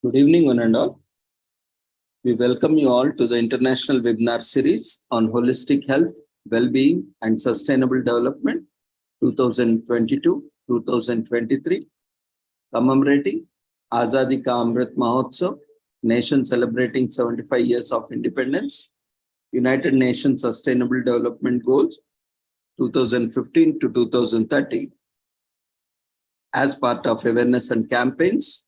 Good evening, one and all. We welcome you all to the international webinar series on holistic health, well-being, and sustainable development 2022-2023, commemorating Azadi Ka Amrit Mahotsav, nation celebrating 75 years of independence, United Nations Sustainable Development Goals 2015 to 2030. As part of awareness and campaigns,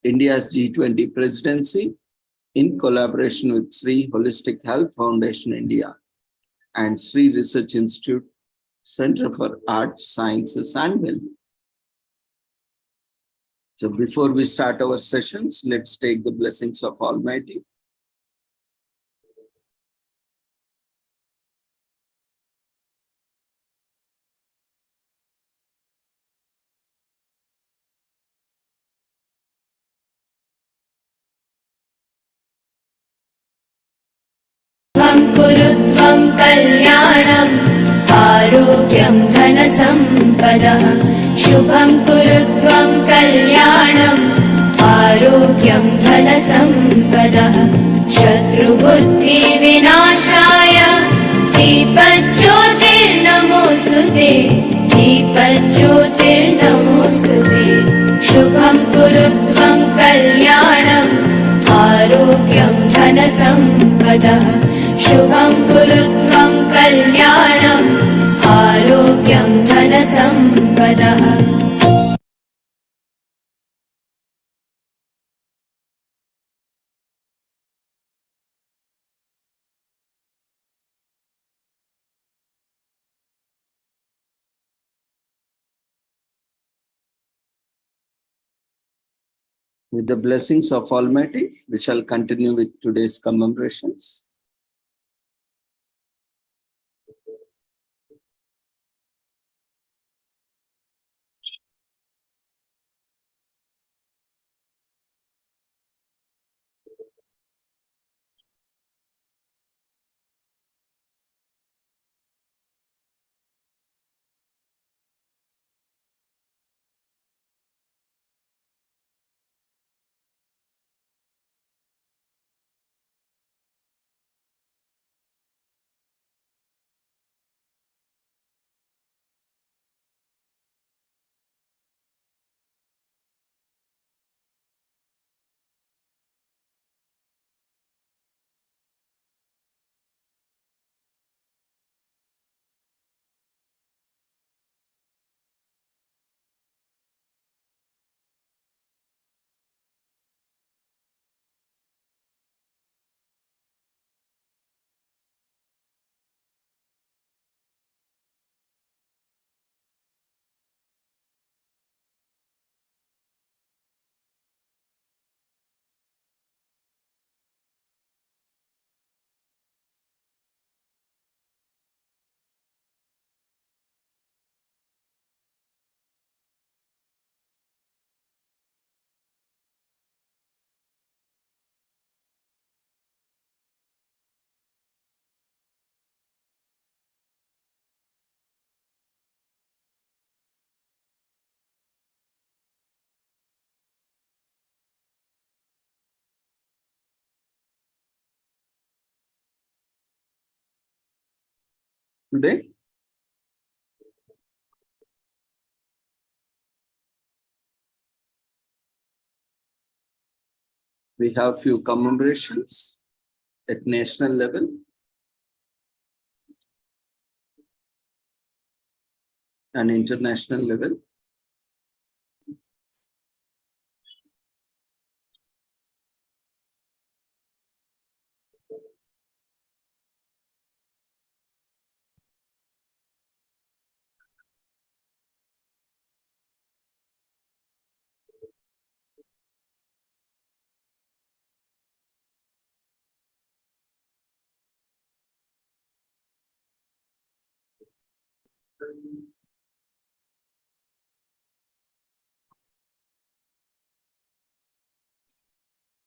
India's G20 presidency, in collaboration with Sri Holistic Health Foundation India and Sri Research Institute, Center for Arts, Sciences and Wellbeing. So before we start our sessions, let's take the blessings of Almighty. कुरुत्वं कल्याणम् आरोग्यं धनसम्पदः शुभं कुरुत्वं कल्याणम् आरोग्यं धनसम्पदः शत्रुबुद्धिविनाशाय दीपज्योतिर्नमोऽस्तुते दीपज्योतिर्नमोऽस्तुते शुभं कुरुत्वं कल्याणम् आरोग्यं धनसम्पदः शुभं कुरुत्वं कल्याणम् आरोग्यं धनसम्पदः. With the blessings of Almighty, we shall continue with today's commemorations. Today, we have few commemorations at national level and international level.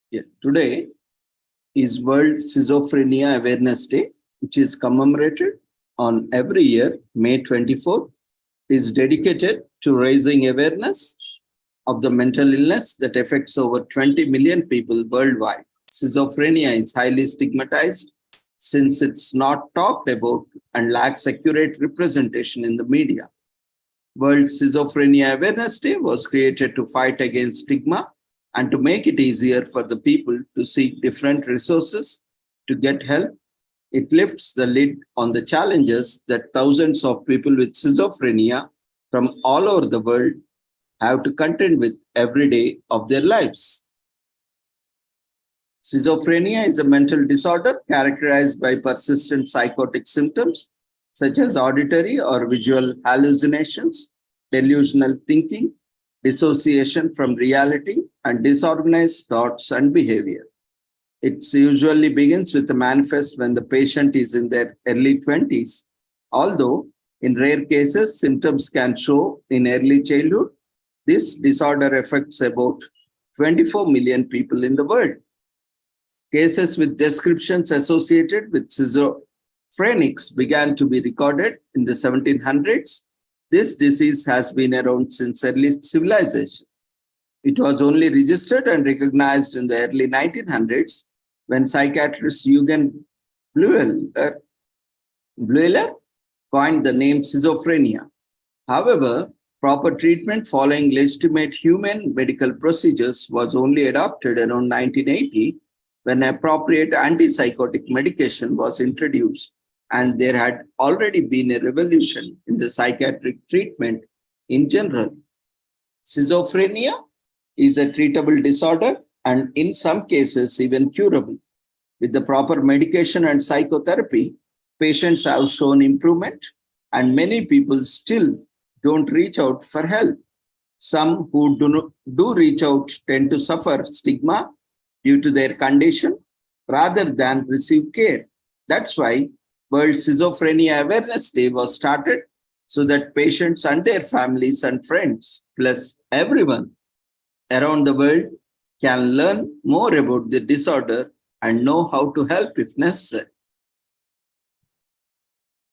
Yeah, today is World Schizophrenia Awareness Day, which is commemorated on every year, May 24, is dedicated to raising awareness of the mental illness that affects over 20 million people worldwide. Schizophrenia is highly stigmatized since it's not talked about and lacks accurate representation in the media. World Schizophrenia Awareness Day was created to fight against stigma and to make it easier for the people to seek different resources to get help. It lifts the lid on the challenges that thousands of people with schizophrenia from all over the world have to contend with every day of their lives. Schizophrenia is a mental disorder characterized by persistent psychotic symptoms such as auditory or visual hallucinations, delusional thinking, dissociation from reality, and disorganized thoughts and behavior. It usually begins with a manifest when the patient is in their early 20s, although in rare cases, symptoms can show in early childhood. This disorder affects about 24 million people in the world. Cases with descriptions associated with schizophrenics began to be recorded in the 1700s. This disease has been around since early civilization. It was only registered and recognized in the early 1900s when psychiatrist Eugen Bleuler coined the name schizophrenia. However, proper treatment following legitimate human medical procedures was only adopted around 1980 when appropriate antipsychotic medication was introduced, and there had already been a revolution in the psychiatric treatment in general. Schizophrenia is a treatable disorder and in some cases even curable. With the proper medication and psychotherapy, patients have shown improvement and many people still don't reach out for help. Some who do reach out tend to suffer stigma due to their condition rather than receive care. That's why World Schizophrenia Awareness Day was started so that patients and their families and friends, plus everyone around the world, can learn more about the disorder and know how to help if necessary.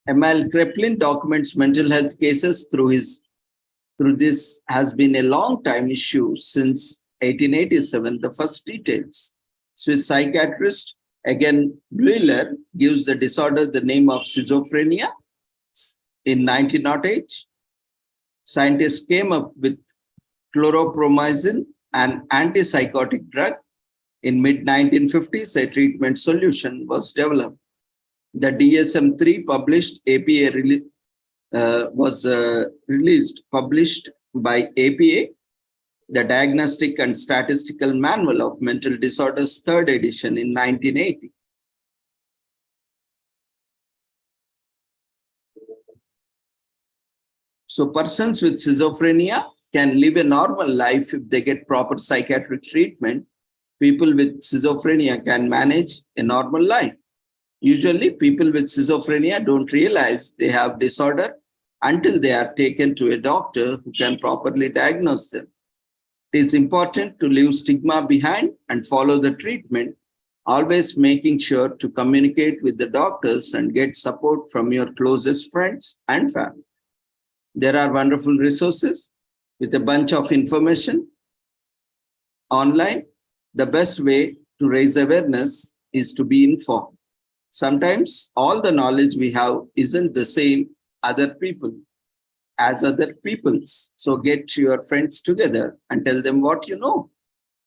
Emil Kraepelin documents mental health cases through this has been a long time issue since 1887, the first details. Swiss psychiatrist again Bleuler gives the disorder the name of schizophrenia. In 1908, scientists came up with chlorpromazine, an antipsychotic drug. In mid-1950s, a treatment solution was developed. The DSM-3 published published by APA, the Diagnostic and Statistical Manual of Mental Disorders, third edition in 1980. So persons with schizophrenia can live a normal life if they get proper psychiatric treatment. People with schizophrenia can manage a normal life. Usually, people with schizophrenia don't realize they have disorder until they are taken to a doctor who can properly diagnose them. It is important to leave stigma behind and follow the treatment, always making sure to communicate with the doctors and get support from your closest friends and family. There are wonderful resources with a bunch of information online. The best way to raise awareness is to be informed. Sometimes all the knowledge we have isn't the same as other people's. So get your friends together and tell them what you know.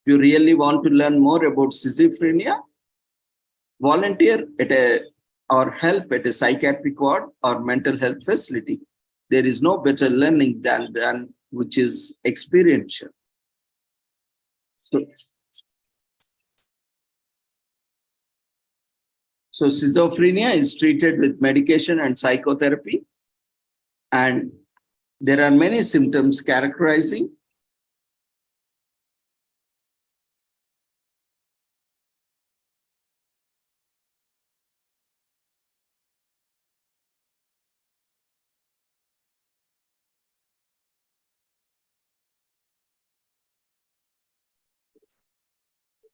If you really want to learn more about schizophrenia, volunteer or help at a psychiatric ward or mental health facility. There is no better learning than which is experiential. So schizophrenia is treated with medication and psychotherapy, and there are many symptoms characterizing.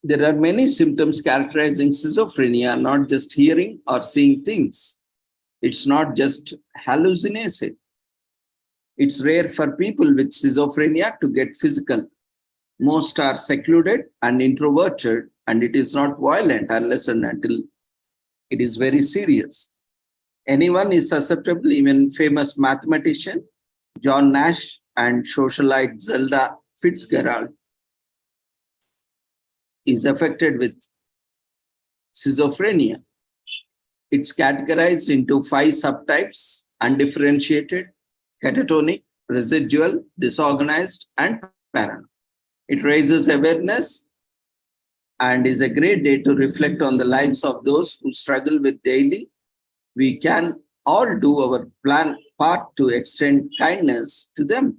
There are many symptoms characterizing schizophrenia, not just hearing or seeing things. It's not just hallucination. It's rare for people with schizophrenia to get physical Most are secluded and introverted, and it is not violent unless and until it is very serious. Anyone is susceptible, even famous mathematician John Nash and socialite Zelda Fitzgerald is affected with schizophrenia. It's categorized into 5 subtypes: undifferentiated, catatonic, residual, disorganized, and paranoid. It raises awareness and is a great day to reflect on the lives of those who struggle with daily. We can all do our part to extend kindness to them.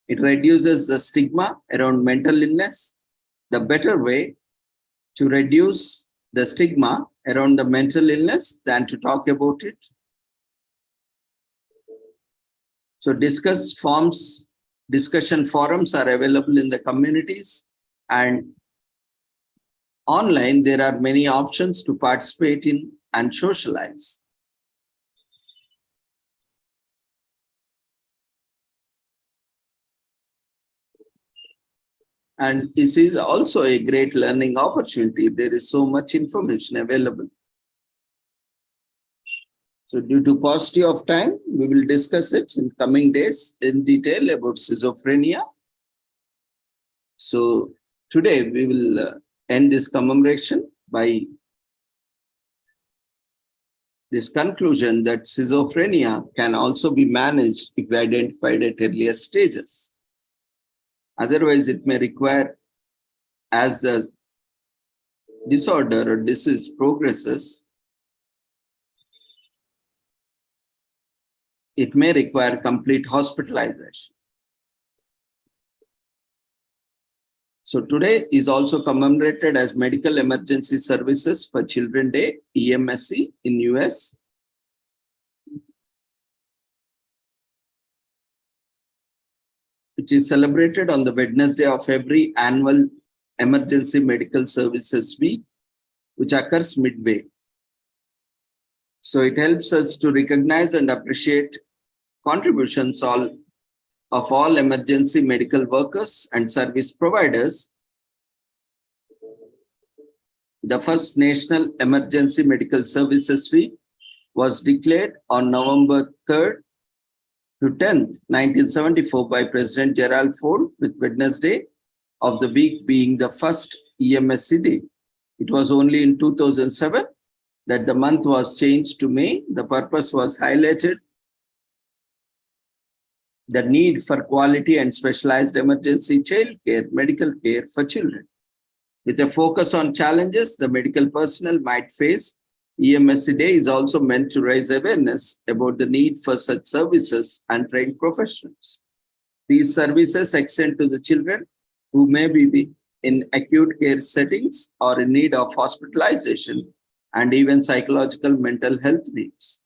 It reduces the stigma around mental illness. The better way to reduce the stigma around the mental illness than to talk about it. So discussion forums are available in the communities, and online there are many options to participate in and socialize. And this is also a great learning opportunity. There is so much information available. So due to paucity of time, we will discuss it in coming days in detail about schizophrenia. So today we will end this commemoration by this conclusion that schizophrenia can also be managed if identified at earlier stages. Otherwise, it may require, as the disorder or disease progresses, it may require complete hospitalization. So today is also commemorated as Medical Emergency Services for Children Day, EMSC in US. Which is celebrated on the Wednesday of every annual Emergency Medical Services Week, which occurs midway. So it helps us to recognize and appreciate contributions of all emergency medical workers and service providers. The first National Emergency Medical Services Week was declared on November 3rd to 10th, 1974 by President Gerald Ford, with Wednesday of the week being the first EMSC day. It was only in 2007 that the month was changed to May. The purpose was highlighted the need for quality and specialized emergency child care, medical care for children. With a focus on challenges the medical personnel might face, EMSC Day is also meant to raise awareness about the need for such services and trained professionals. These services extend to the children who may be in acute care settings or in need of hospitalization and even psychological mental health needs.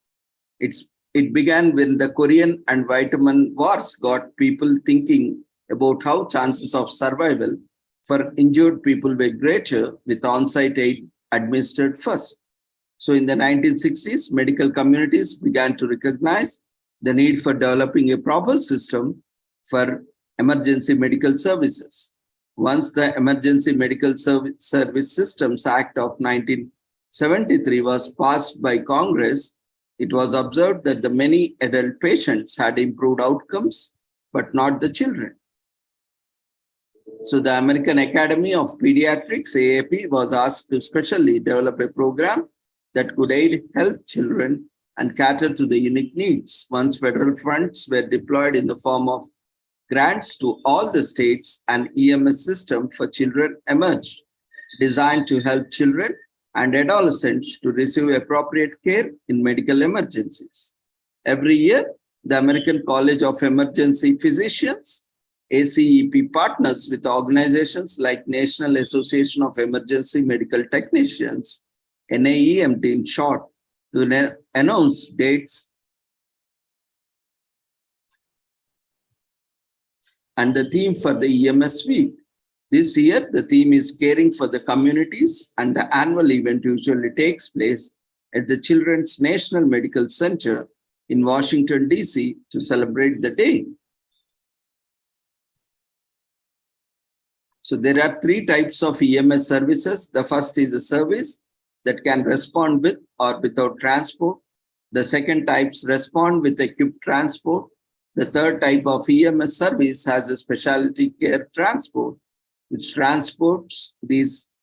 It began when the Korean and Vietnam wars got people thinking about how chances of survival for injured people were greater with on-site aid administered first. So in the 1960s, medical communities began to recognize the need for developing a proper system for emergency medical services. Once the Emergency Medical Service Systems Act of 1973 was passed by Congress, it was observed that the many adult patients had improved outcomes, but not the children. So the American Academy of Pediatrics, AAP, was asked to specially develop a program that could aid health children and cater to the unique needs. Once federal funds were deployed in the form of grants to all the states, an EMS system for children emerged, designed to help children and adolescents to receive appropriate care in medical emergencies. Every year, the American College of Emergency Physicians, ACEP, partners with organizations like National Association of Emergency Medical Technicians, NAEMT in short, to announce dates and the theme for the EMS week. This year, the theme is Caring for the Communities, and the annual event usually takes place at the Children's National Medical Center in Washington, D.C. to celebrate the day. So there are three types of EMS services. The first is a service that can respond with or without transport. The second types respond with equipped transport. The third type of EMS service has a specialty care transport, which transports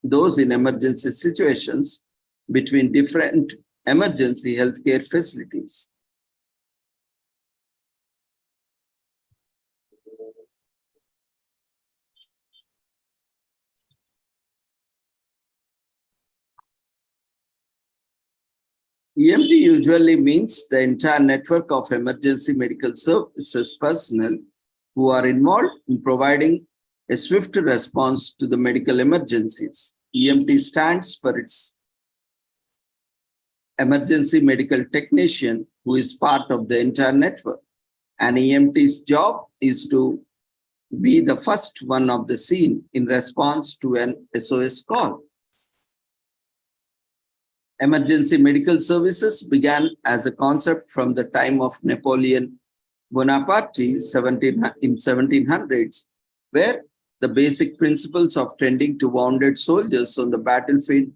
those in emergency situations between different emergency healthcare facilities. EMT usually means the entire network of emergency medical services personnel who are involved in providing a swift response to the medical emergencies. EMT stands for its emergency medical technician, who is part of the entire network. An EMT's job is to be the first one of the scene in response to an SOS call. Emergency medical services began as a concept from the time of Napoleon Bonaparte in 1700s, where the basic principles of tending to wounded soldiers on the battlefield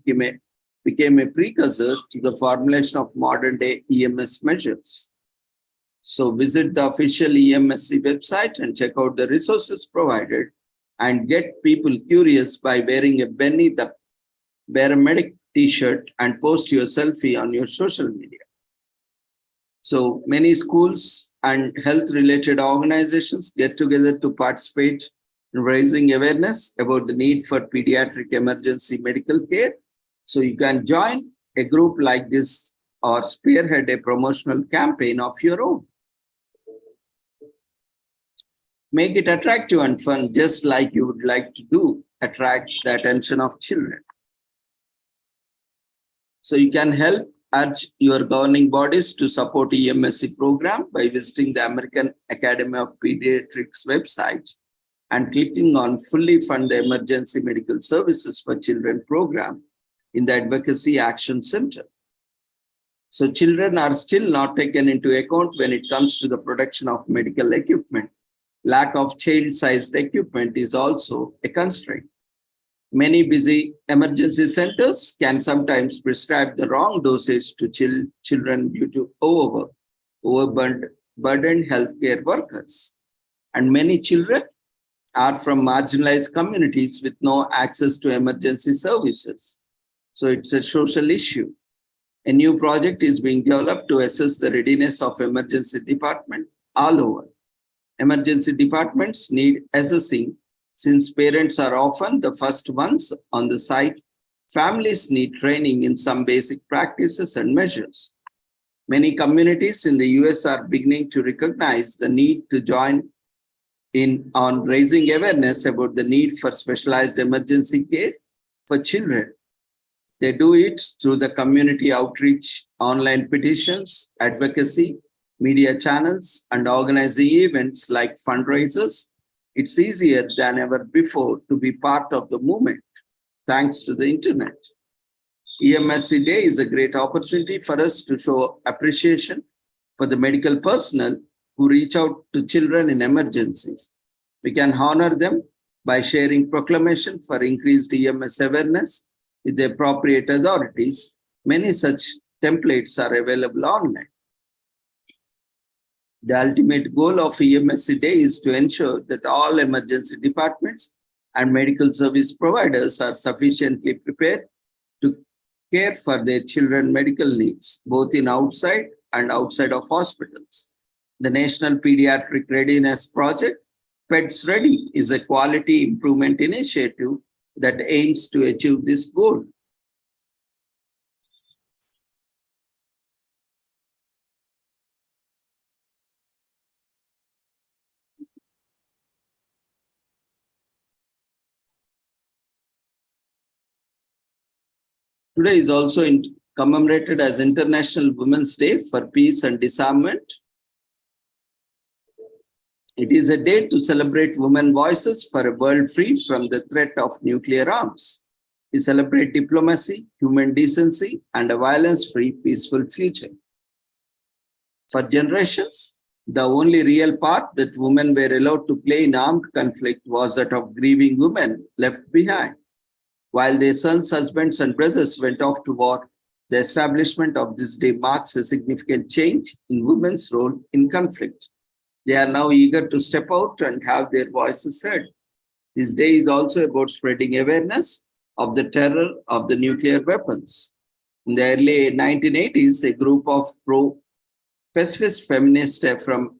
became a precursor to the formulation of modern-day EMS measures. So visit the official EMSC website and check out the resources provided and get people curious by wearing a Benny the Paramedic t-shirt and post your selfie on your social media. So many schools and health-related organizations get together to participate in raising awareness about the need for pediatric emergency medical care. So you can join a group like this or spearhead a promotional campaign of your own. Make it attractive and fun, just like you would like to do, attract the attention of children. So you can help urge your governing bodies to support EMSC program by visiting the American Academy of Pediatrics website and clicking on Fully Fund the Emergency Medical Services for Children program in the Advocacy Action Center. So children are still not taken into account when it comes to the production of medical equipment. Lack of child-sized equipment is also a constraint. Many busy emergency centers can sometimes prescribe the wrong dosage to children due to overburdened healthcare workers. And many children are from marginalized communities with no access to emergency services. So it's a social issue. A new project is being developed to assess the readiness of emergency department all over. Emergency departments need assessing. Since parents are often the first ones on the site, families need training in some basic practices and measures. Many communities in the US are beginning to recognize the need to join in on raising awareness about the need for specialized emergency care for children. They do it through the community outreach, online petitions, advocacy, media channels, and organizing events like fundraisers. It's easier than ever before to be part of the movement, thanks to the internet. EMSC Day is a great opportunity for us to show appreciation for the medical personnel who reach out to children in emergencies. We can honor them by sharing proclamation for increased EMS awareness with the appropriate authorities. Many such templates are available online. The ultimate goal of EMSC Day is to ensure that all emergency departments and medical service providers are sufficiently prepared to care for their children's medical needs, both in outside and outside of hospitals. The National Pediatric Readiness Project, Peds Ready, is a quality improvement initiative that aims to achieve this goal. Today is also commemorated as International Women's Day for Peace and Disarmament. It is a day to celebrate women's voices for a world free from the threat of nuclear arms. We celebrate diplomacy, human decency, and a violence-free, peaceful future. For generations, The only real part that women were allowed to play in armed conflict was that of grieving women left behind. While their sons, husbands, and brothers went off to war, the establishment of this day marks a significant change in women's role in conflict. They are now eager to step out and have their voices heard. This day is also about spreading awareness of the terror of the nuclear weapons. In the early 1980s, a group of pro-pacifist feminists from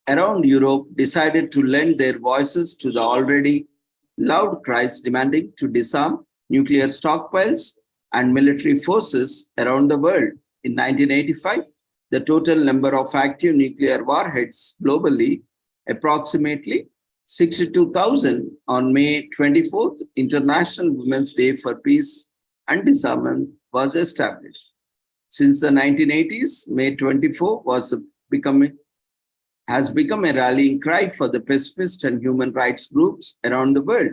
around Europe decided to lend their voices to the already loud cries demanding to disarm nuclear stockpiles and military forces around the world. In 1985, the total number of active nuclear warheads globally, approximately 62,000. On May 24th, International Women's Day for Peace and Disarmament was established. Since the 1980s, May 24 has become a rallying cry for the pacifist and human rights groups around the world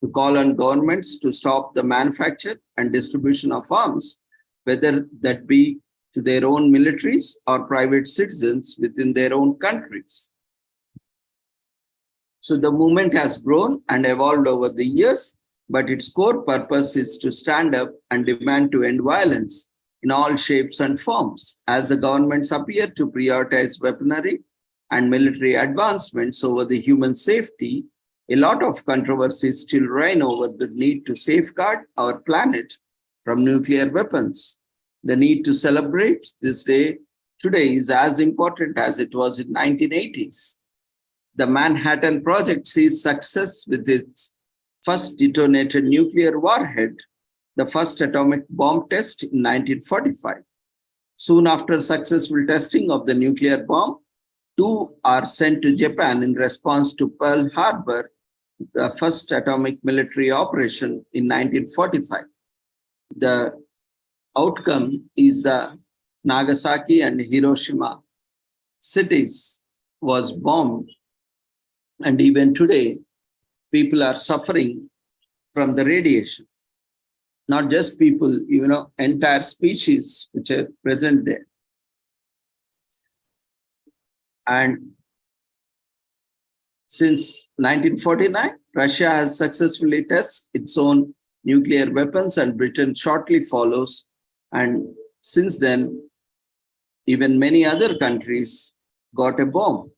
to call on governments to stop the manufacture and distribution of arms, whether that be to their own militaries or private citizens within their own countries. So the movement has grown and evolved over the years, but its core purpose is to stand up and demand to end violence in all shapes and forms. As the governments appear to prioritize weaponry and military advancements over the human safety, a lot of controversies still reign over the need to safeguard our planet from nuclear weapons. The need to celebrate this day today is as important as it was in 1980s. The Manhattan Project sees success with its first detonated nuclear warhead, the first atomic bomb test in 1945. Soon after successful testing of the nuclear bomb, two are sent to Japan in response to Pearl Harbor, the first atomic military operation in 1945. The outcome is the Nagasaki and Hiroshima cities was bombed, and even today, people are suffering from the radiation. Not just people, entire species which are present there. And since 1949, Russia has successfully tested its own nuclear weapons, and Britain shortly follows. And since then, even many other countries got a bomb.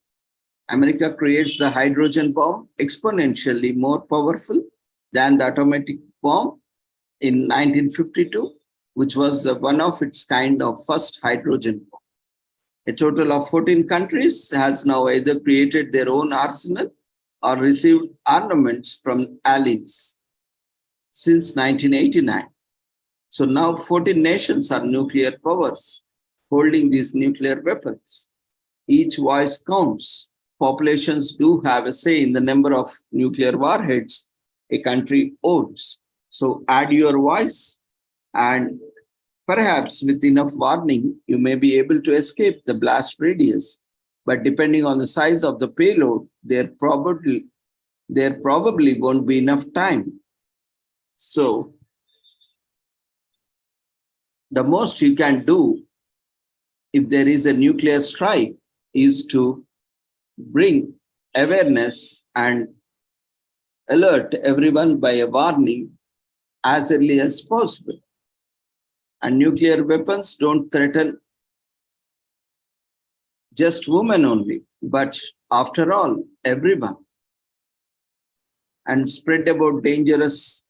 America creates the hydrogen bomb, exponentially more powerful than the atomic bomb in 1952, which was one of its kind of first hydrogen bomb. A total of 14 countries has now either created their own arsenal or received armaments from allies since 1989. So now 14 nations are nuclear powers holding these nuclear weapons. Each voice counts. Populations do have a say in the number of nuclear warheads a country owns. So add your voice, and perhaps with enough warning, you may be able to escape the blast radius. But depending on the size of the payload, there probably won't be enough time. So the most you can do if there is a nuclear strike is to bring awareness and alert everyone by a warning as early as possible. And nuclear weapons don't threaten just women only, but after all, everyone. And spread about dangers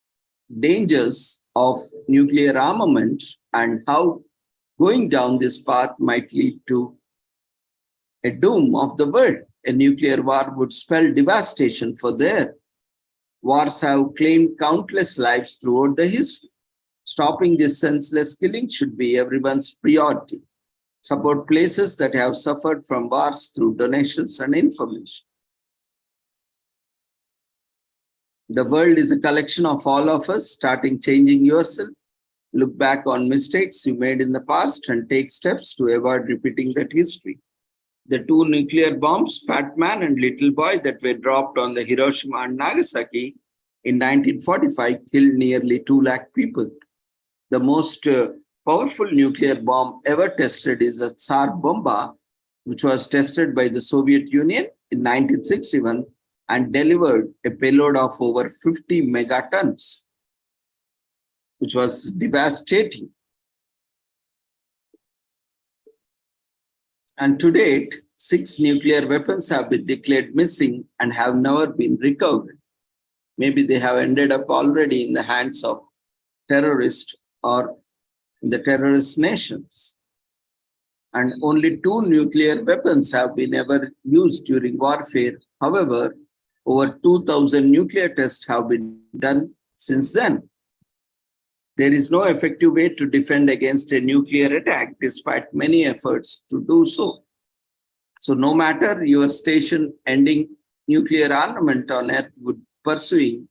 of nuclear armament and how going down this path might lead to a doom of the world. A nuclear war would spell devastation for the earth. Wars have claimed countless lives throughout the history. Stopping this senseless killing should be everyone's priority. Support places that have suffered from wars through donations and information. The world is a collection of all of us. Starting changing yourself, look back on mistakes you made in the past and take steps to avoid repeating that history. The two nuclear bombs, Fat Man and Little Boy, that were dropped on the Hiroshima and Nagasaki in 1945 killed nearly 2 lakh people. The most powerful nuclear bomb ever tested is the Tsar Bomba, which was tested by the Soviet Union in 1961 and delivered a payload of over 50 megatons, which was devastating. And to date, 6 nuclear weapons have been declared missing and have never been recovered. Maybe they have ended up already in the hands of terrorists or in the terrorist nations. And only 2 nuclear weapons have been ever used during warfare. However, over 2,000 nuclear tests have been done since then. There is no effective way to defend against a nuclear attack despite many efforts to do so. So no matter your station, ending nuclear armament on Earth would pursuing,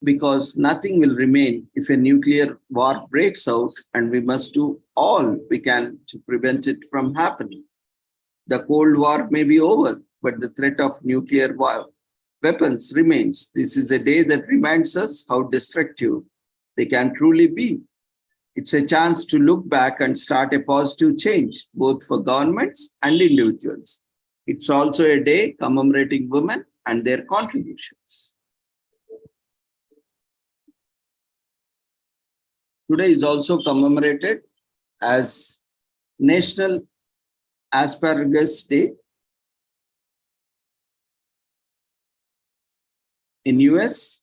because nothing will remain if a nuclear war breaks out, and we must do all we can to prevent it from happening. The Cold War may be over, but the threat of nuclear weapons remains. This is a day that reminds us how destructive they can truly be. It's a chance to look back and start a positive change, both for governments and individuals. It's also a day commemorating women and their contributions. Today is also commemorated as National Asparagus Day. In US,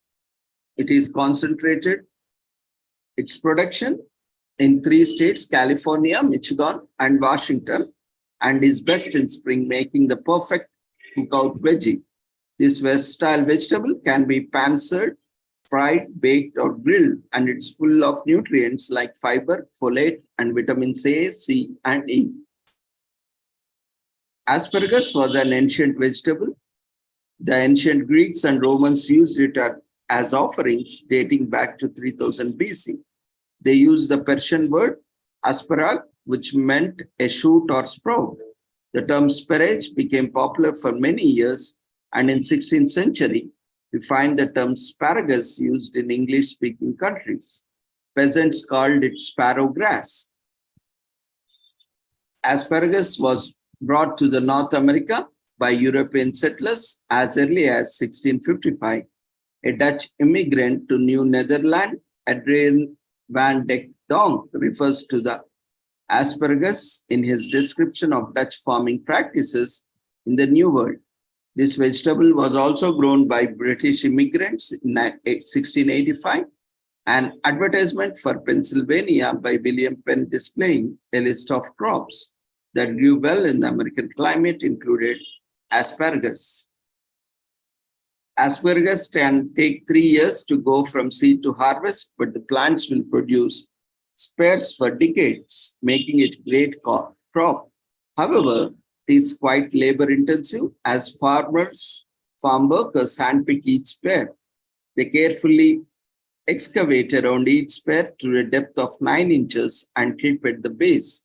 it is concentrated its production in 3 states, California, Michigan, and Washington, and is best in spring, making the perfect cookout veggie. This versatile vegetable can be pan-seared, fried, baked, or grilled, and it's full of nutrients like fiber, folate, and vitamins A, C, and E. Asparagus was an ancient vegetable. The ancient Greeks and Romans used it as offerings dating back to 3000 BC. They used the Persian word asparag, which meant a shoot or sprout. The term sparage became popular for many years, and in 16th century, we find the term asparagus used in English-speaking countries. Peasants called it sparrow grass. Asparagus was brought to the North America by European settlers as early as 1655. A Dutch immigrant to New Netherlands, Adrian van Dijk Donk, refers to the asparagus in his description of Dutch farming practices in the New World. This vegetable was also grown by British immigrants in 1685. An advertisement for Pennsylvania by William Penn displaying a list of crops that grew well in the American climate included asparagus. Asparagus can take 3 years to go from seed to harvest, but the plants will produce spares for decades, making it a great crop. However, it is quite labor intensive as farm workers handpick each spare. They carefully excavate around each spare to a depth of 9 inches and clip at the base.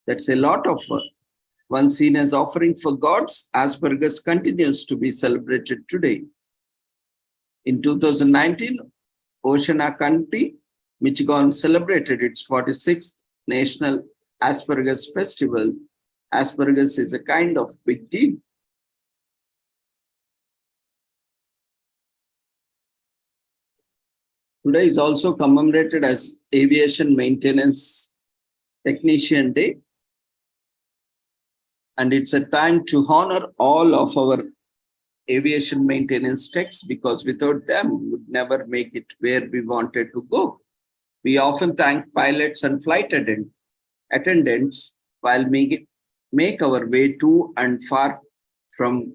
That's a lot of work. Once seen as offering for gods, asparagus continues to be celebrated today. In 2019, Oceana County, Michigan celebrated its 46th National Asparagus Festival. Asparagus is a kind of big deal. Today is also commemorated as Aviation Maintenance Technician Day. And it's a time to honor all of our aviation maintenance techs, because without them, we would never make it where we wanted to go. We often thank pilots and flight attendants while make our way to and far from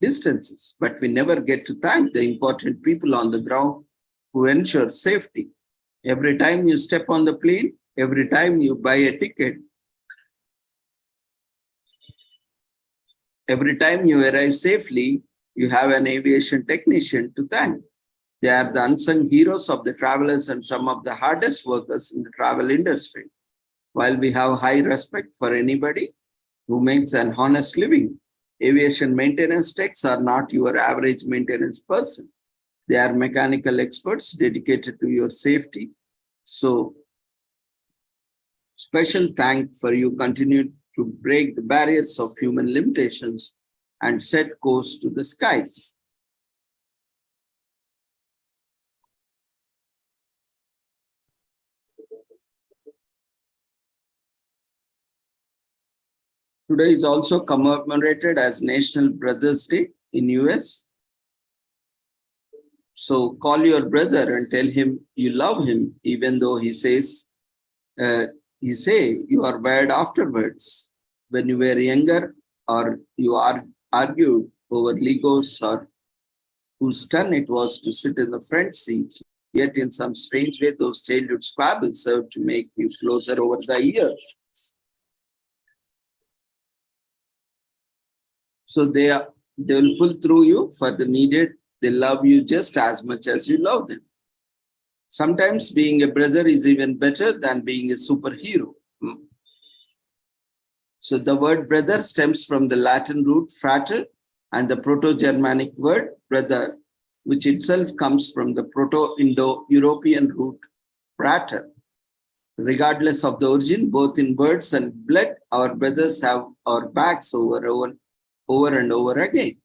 distances, but we never get to thank the important people on the ground who ensure safety. Every time you step on the plane, every time you buy a ticket, every time you arrive safely, you have an aviation technician to thank. They are the unsung heroes of the travelers and some of the hardest workers in the travel industry. While we have high respect for anybody who makes an honest living, aviation maintenance techs are not your average maintenance person. They are mechanical experts dedicated to your safety. So, special thank for your continued to break the barriers of human limitations and set course to the skies. Today is also commemorated as National Brothers Day in US. So call your brother and tell him you love him, even though he say you are bad afterwards. When you were younger or you argued over Legos or whose turn it was to sit in the front seat, yet in some strange way those childhood squabbles served to make you closer over the years. So they'll pull through you for the needed. They love you just as much as you love them. Sometimes being a brother is even better than being a superhero. So the word brother stems from the Latin root frater and the Proto-Germanic word brother, which itself comes from the Proto-Indo-European root frater. Regardless of the origin, both in words and blood, our brothers have our backs over and over again.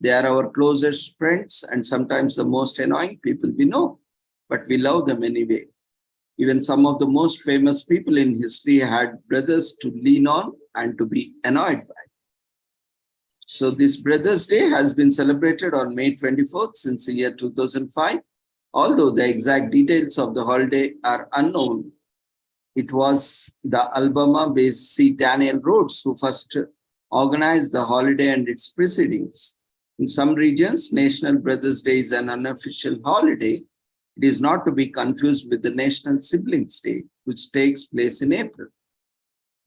They are our closest friends and sometimes the most annoying people we know, but we love them anyway. Even some of the most famous people in history had brothers to lean on and to be annoyed by. So this Brothers' Day has been celebrated on May 24th since the year 2005. Although the exact details of the holiday are unknown, it was the Alabama-based C. Daniel Rhodes who first organized the holiday and its proceedings. In some regions, National Brothers' Day is an unofficial holiday. It is not to be confused with the National Siblings' Day, which takes place in April.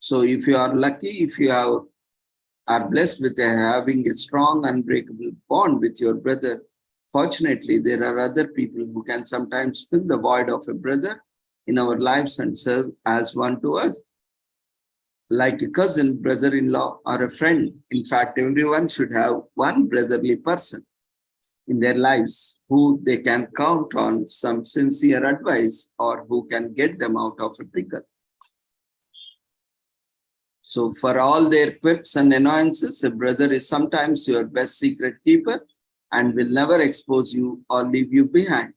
So if you are lucky, if you are blessed with having a strong, unbreakable bond with your brother, fortunately, there are other people who can sometimes fill the void of a brother in our lives and serve as one to us, like a cousin, brother-in-law, or a friend. In fact, everyone should have one brotherly person in their lives who they can count on some sincere advice or who can get them out of a pickle. So for all their quips and annoyances, a brother is sometimes your best secret keeper and will never expose you or leave you behind.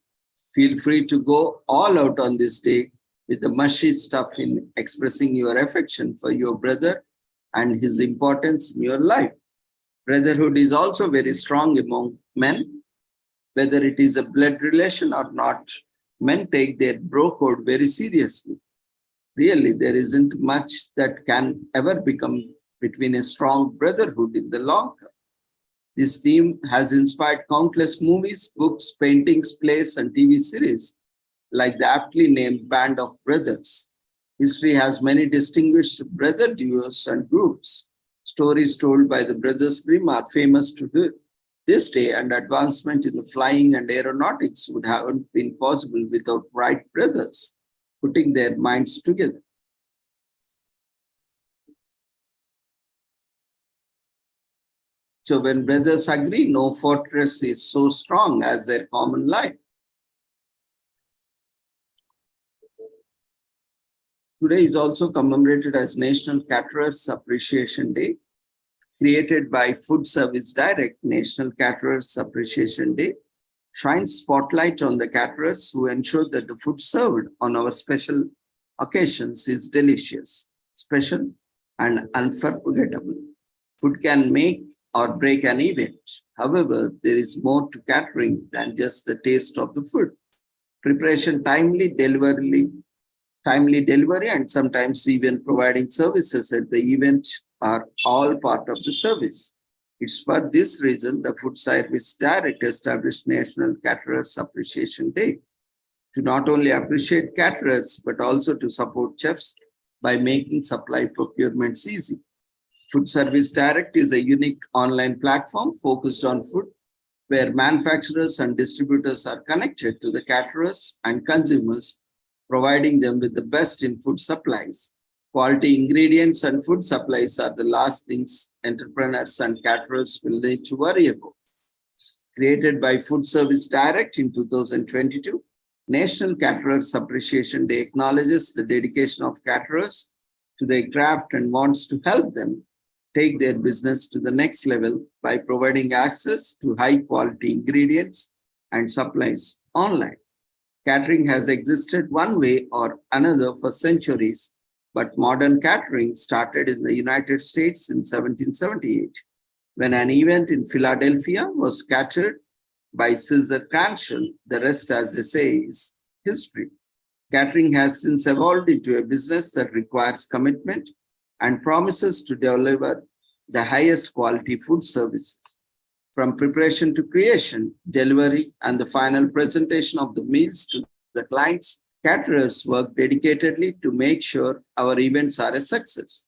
Feel free to go all out on this day with the mushy stuff in expressing your affection for your brother and his importance in your life. Brotherhood is also very strong among men. Whether it is a blood relation or not, men take their bro code very seriously. Really, there isn't much that can ever become between a strong brotherhood in the long term. This theme has inspired countless movies, books, paintings, plays, and TV series, like the aptly named Band of Brothers. History has many distinguished brother duos and groups. Stories told by the Brothers Grimm are famous to this day, and advancement in the flying and aeronautics would have been possible without Wright brothers putting their minds together. So when brothers agree, no fortress is so strong as their common life. Today is also commemorated as National Caterers Appreciation Day. Created by Food Service Direct, National Caterers Appreciation Day shines spotlight on the caterers who ensure that the food served on our special occasions is delicious, special, and unforgettable. Food can make or break an event. However, there is more to catering than just the taste of the food. Preparation, timely delivery, and sometimes even providing services at the event are all part of the service. It's for this reason the Food Service Direct established National Caterers Appreciation Day to not only appreciate caterers, but also to support chefs by making supply procurements easy. Food Service Direct is a unique online platform focused on food, where manufacturers and distributors are connected to the caterers and consumers, providing them with the best in food supplies. Quality ingredients and food supplies are the last things entrepreneurs and caterers will need to worry about. Created by Food Service Direct in 2022, National Caterers Appreciation Day acknowledges the dedication of caterers to their craft and wants to help them take their business to the next level by providing access to high quality ingredients and supplies online. Catering has existed one way or another for centuries, but modern catering started in the United States in 1778, when an event in Philadelphia was catered by Caesar Cranshaw. The rest, as they say, is history. Catering has since evolved into a business that requires commitment and promises to deliver the highest quality food services. From preparation to creation, delivery, and the final presentation of the meals to the clients, caterers work dedicatedly to make sure our events are a success.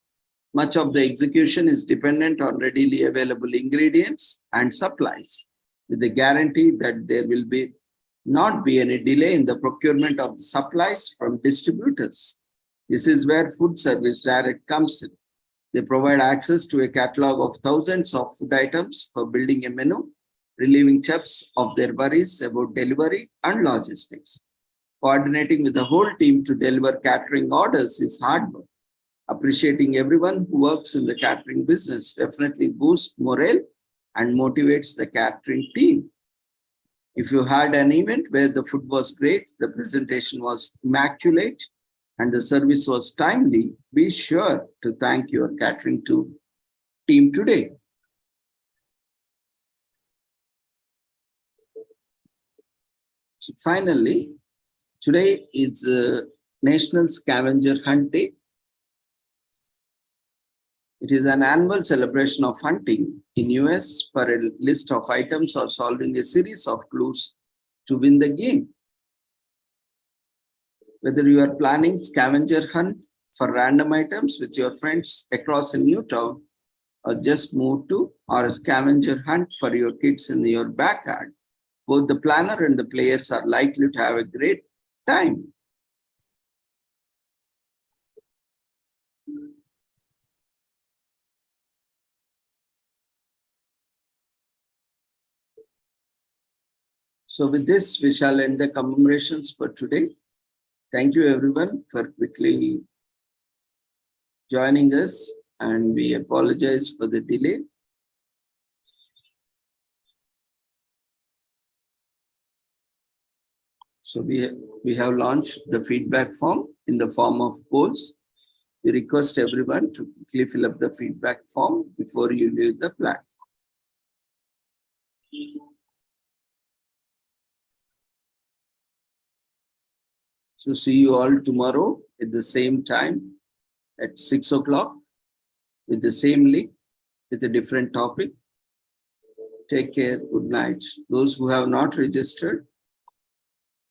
Much of the execution is dependent on readily available ingredients and supplies, with the guarantee that there will not be any delay in the procurement of the supplies from distributors. This is where Food Service Direct comes in. They provide access to a catalog of thousands of food items for building a menu, relieving chefs of their worries about delivery and logistics. Coordinating with the whole team to deliver catering orders is hard work. Appreciating everyone who works in the catering business definitely boosts morale and motivates the catering team. If you had an event where the food was great, the presentation was immaculate, and the service was timely, be sure to thank your catering team today. So finally, today is National Scavenger Hunt Day. It is an annual celebration of hunting in US for a list of items or solving a series of clues to win the game. Whether you are planning scavenger hunt for random items with your friends across a new town, or just moved to, or a scavenger hunt for your kids in your backyard, both the planner and the players are likely to have a great time. So with this, we shall end the commemorations for today. Thank you everyone for quickly joining us, and we apologize for the delay. So we have launched the feedback form in the form of polls. We request everyone to quickly fill up the feedback form before you leave the platform. So see you all tomorrow at the same time at 6 o'clock with the same link with a different topic. Take care. Good night. Those who have not registered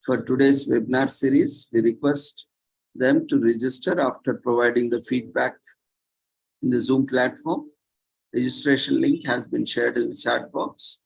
for today's webinar series, we request them to register after providing the feedback in the Zoom platform. Registration link has been shared in the chat box.